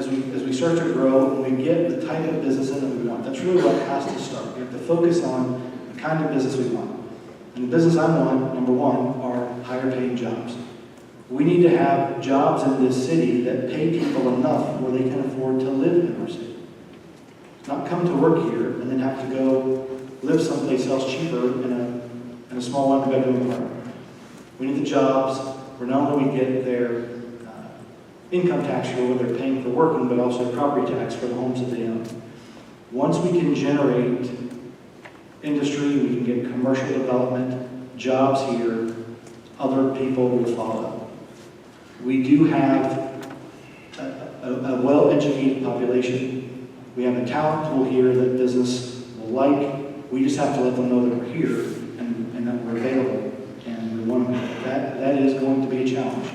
we start to grow and we get the type of business in that we want, that's really what has to start. We have to focus on the kind of business we want. And the business I want, number one, are higher paying jobs. We need to have jobs in this city that pay people enough where they can afford to live in our city. Not come to work here and then have to go live someplace else cheaper in a small one-bedroom apartment. We need the jobs where not only we get their income tax for what they're paying for working, but also property tax for the homes that they own. Once we can generate industry, we can get commercial development, jobs here, other people will follow. We do have a well-educated population. We have a talent pool here that business will like. We just have to let them know that we're here and that we're available and we want them. That is going to be a challenge.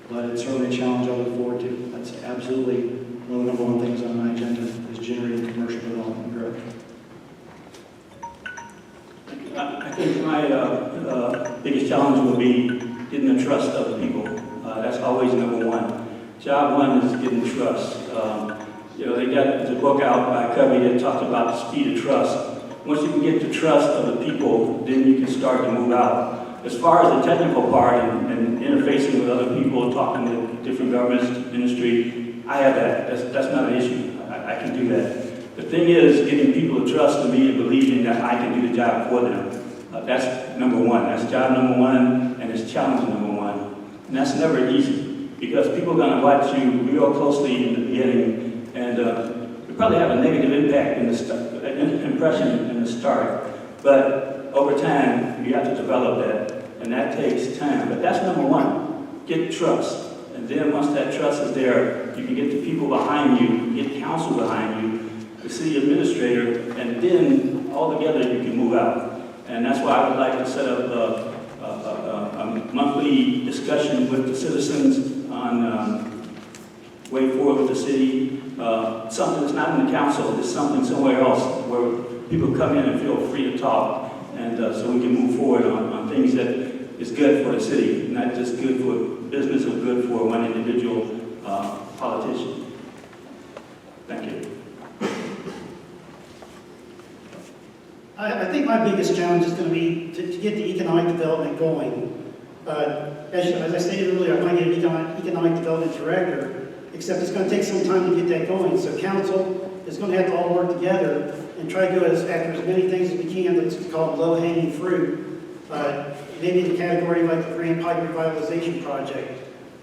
But it's certainly a challenge I look forward to. That's absolutely one of the number one things on my agenda is generating commercial development growth. I think my biggest challenge will be getting the trust of the people. That's always number one. Job one is getting trust. They got the book out by Covey that talks about the speed of trust. Once you can get the trust of the people, then you can start to move out. As far as the technical part and interfacing with other people, talking to different governments, industry, I have that. That's not an issue. I can do that. The thing is getting people to trust in me and believing that I can do the job for them. That's number one. That's job number one, and it's challenge number one. And that's never easy because people are going to watch you real closely in the beginning, and you probably have a negative impact in the impression in the start. But over time, you have to develop that, and that takes time. But that's number one. Get trust. And then once that trust is there, you can get the people behind you, get counsel behind you, the city administrator, and then all together you can move out. And that's why I would like to set up a monthly discussion with the citizens on way forward with the city. Something that's not in the council, it's something somewhere else where people come in and feel free to talk. And so we can move forward on things that is good for the city, not just good for business or good for one individual politician. Thank you. I think my biggest challenge is going to be to get the economic development going. As I stated earlier, I might get an economic development director, except it's going to take some time to get that going. So council is going to have to all work together and try to go after as many things as we can that's called low-hanging fruit. Maybe in the category like the Grand Pike Revitalization Project,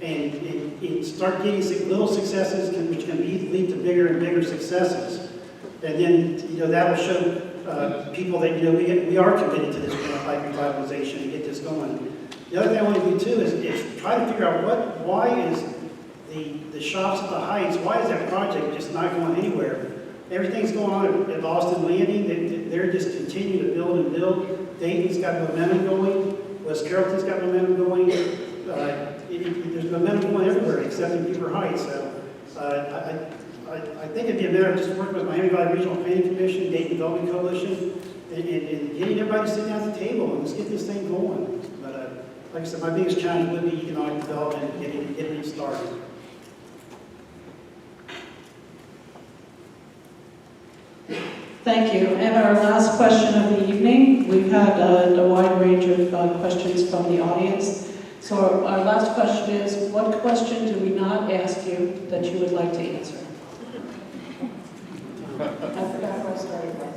and start getting little successes which can lead to bigger and bigger successes. And then, that will show people that, we are committed to this Grand Pike Revitalization and get this going. The other thing I want to do too is try to figure out why is the shops at the Heights, why is that project just not going anywhere? Everything's going on at Boston Landing. They're just continuing to build and build. Dayton's got momentum going. West Carrollton's got momentum going. There's momentum going everywhere except in Huber Heights. So I think it'd be a matter of just working with Miami Valley Regional Planning Commission, Dayton Development Coalition, and getting everybody to sit down at the table and let's get this thing going. But like I said, my biggest challenge would be economic development and getting it started. Thank you. And our last question of the evening, we've had a wide range of questions from the audience. So our last question is, what question do we not ask you that you would like to answer? I forgot where I started with.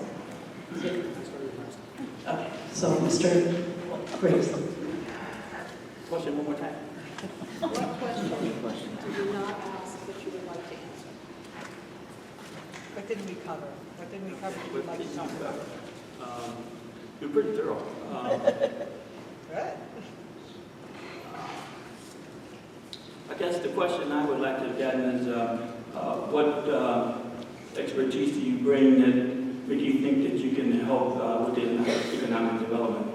Okay, so Mr. Graves. Question one more time. What question do we not ask that you would like to answer? What didn't we cover? What didn't we cover that you'd like to talk about? You're pretty thorough. Good. I guess the question I would like to get is what expertise do you bring that make you think that you can help with the economic development?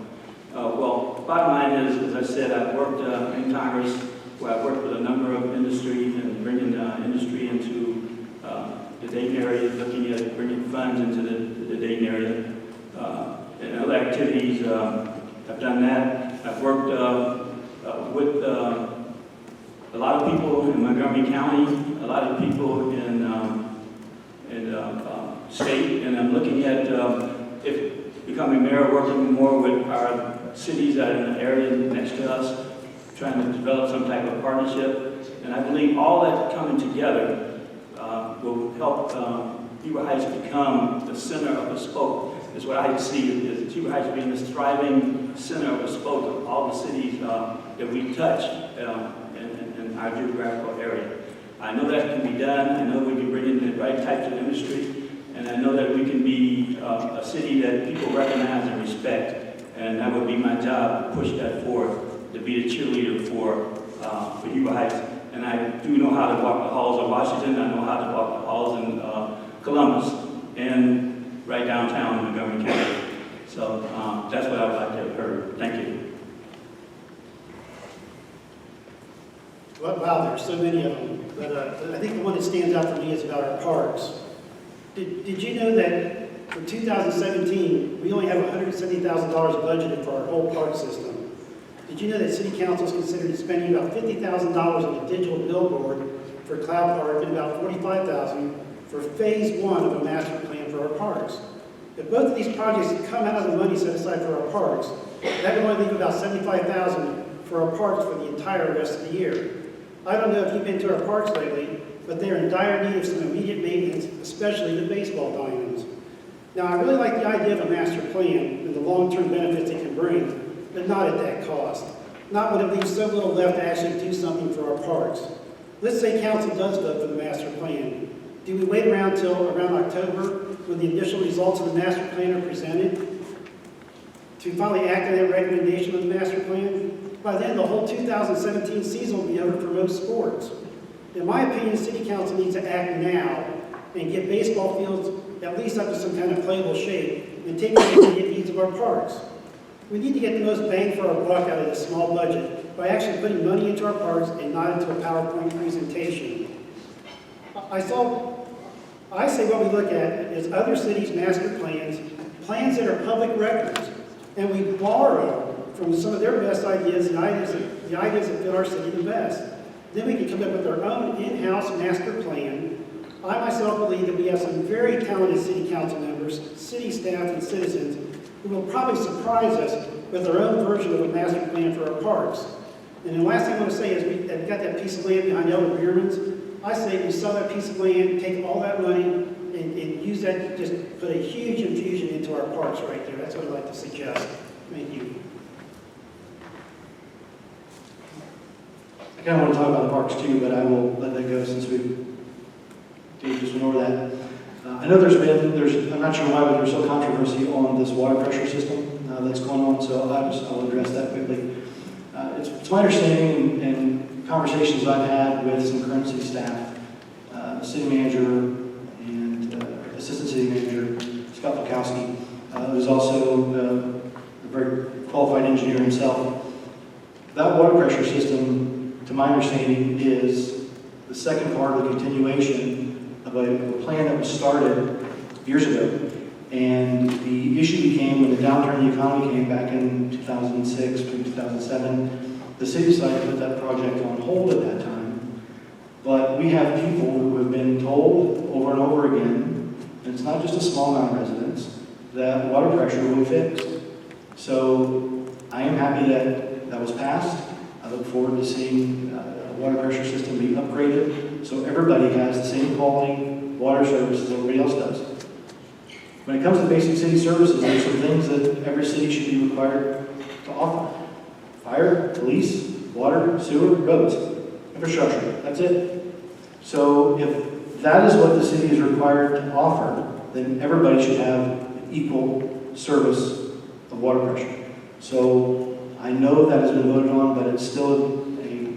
Well, bottom line is, as I said, I've worked in Congress where I've worked with a number of industry and bringing industry into the Dayton area, looking at bringing funds into the Dayton area. And other activities, I've done that. I've worked with a lot of people in Montgomery County, a lot of people in state, and I'm looking at if becoming mayor, working more with our cities that are in the area next to us, trying to develop some type of partnership. And I believe all that coming together will help Huber Heights become the center of the spoke. Is what I see is Huber Heights being this thriving center of the spoke of all the cities that we touch in our geographical area. I know that can be done. I know we can bring in the right types of industry, and I know that we can be a city that people recognize and respect. And that would be my job to push that forward, to be the cheerleader for Huber Heights. And I do know how to walk the halls of Washington. I know how to walk the halls in Columbus and right downtown in Montgomery County. So that's what I would like to have heard. Thank you. Well, wow, there's so many of them. But I think the one that stands out for me is about our parks. Did you know that for 2017, we only have $170,000 budgeted for our whole park system? Did you know that City Council is considering spending about $50,000 on a digital billboard for Cloud Park and about $45,000 for phase 1 of a master plan for our parks? If both of these projects come out of the money set aside for our parks, that would only leave about $75,000 for our parks for the entire rest of the year. I don't know if you've been to our parks lately, but they're in dire need of some immediate maintenance, especially the baseball diamonds. Now, I really like the idea of a master plan and the long-term benefits it can bring, but not at that cost. Not when it leaves so little left to actually do something for our parks. Let's say council does vote for the master plan. Do we wait around till around October when the initial results of the master plan are presented to finally act on that recommendation of the master plan? By then, the whole 2017 season will be over for most sports. In my opinion, City Council needs to act now and get baseball fields at least up to some kind of playable shape and take care of the immediate needs of our parks. We need to get the most bang for our buck out of this small budget by actually putting money into our parks and not into a PowerPoint presentation. I say what we look at is other cities' master plans that are public records, and we borrow from some of their best ideas, the ideas that fit our city the best. Then we can come up with our own in-house master plan. I myself believe that we have some very talented city council members, city staff, and citizens who will probably surprise us with their own version of a master plan for our parks. And the last thing I want to say is we've got that piece of land behind Elder Bierman's. I say we sell that piece of land, take all that money, and use that to just put a huge infusion into our parks right there. That's what I'd like to suggest. Thank you. I kind of want to talk about the parks too, but I will let that go since we just went over that. I know I'm not sure why, but there's some controversy on this water pressure system that's going on, so I'll address that quickly. It's my understanding and conversations I've had with some current city staff, the city manager and assistant city manager, Scott Bukowski, who's also a very qualified engineer himself. That water pressure system, to my understanding, is the second part of the continuation of a plan that was started years ago. And the issue became when the downturn in the economy came back in 2006 to 2007, the city decided to put that project on hold at that time. But we have people who have been told over and over again, and it's not just a small amount of residents, that water pressure will be fixed. So I am happy that that was passed. I look forward to seeing a water pressure system be upgraded so everybody has the same quality water service as everybody else does. When it comes to basic city services, there's some things that every city should be required to offer. Fire, police, water, sewer, roads, infrastructure, that's it. So if that is what the city is required to offer, then everybody should have equal service of water pressure. So I know that has been voted on, but it's still a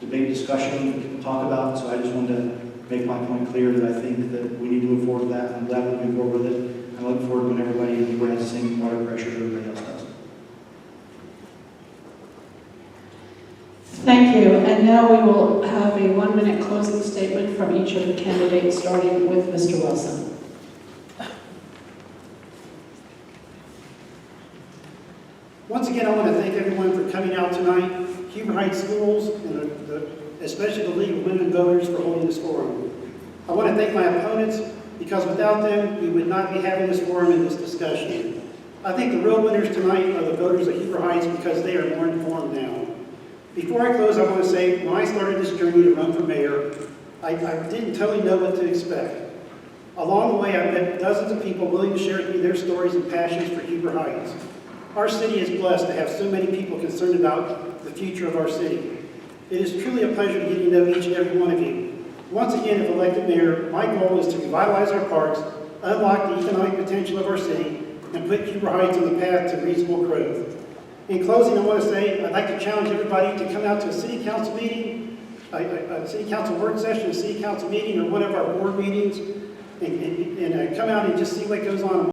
debate discussion that people talk about, so I just wanted to make my point clear that I think that we need to move forward with that. I'm glad we move forward with it. I look forward when everybody has the same water pressure as everybody else does. Thank you. And now we will have a 1-minute closing statement from each of the candidates, starting with Mr. Wilson. Once again, I want to thank everyone for coming out tonight, Huber Heights Schools, and especially the League of Women Voters for holding this forum. I want to thank my opponents, because without them, we would not be having this forum and this discussion. I think the real winners tonight are the voters of Huber Heights because they are more informed now. Before I close, I want to say, when I started this journey to run for mayor, I didn't totally know what to expect. Along the way, I met dozens of people willing to share with me their stories and passions for Huber Heights. Our city is blessed to have so many people concerned about the future of our city. It is truly a pleasure to get to know each and every one of you. Once again, if elected mayor, my goal is to revitalize our parks, unlock the economic potential of our city, and put Huber Heights on the path to reasonable growth. In closing, I want to say I'd like to challenge everybody to come out to a city council meeting, a city council work session, a city council meeting, or one of our board meetings, and come out and just see what goes on.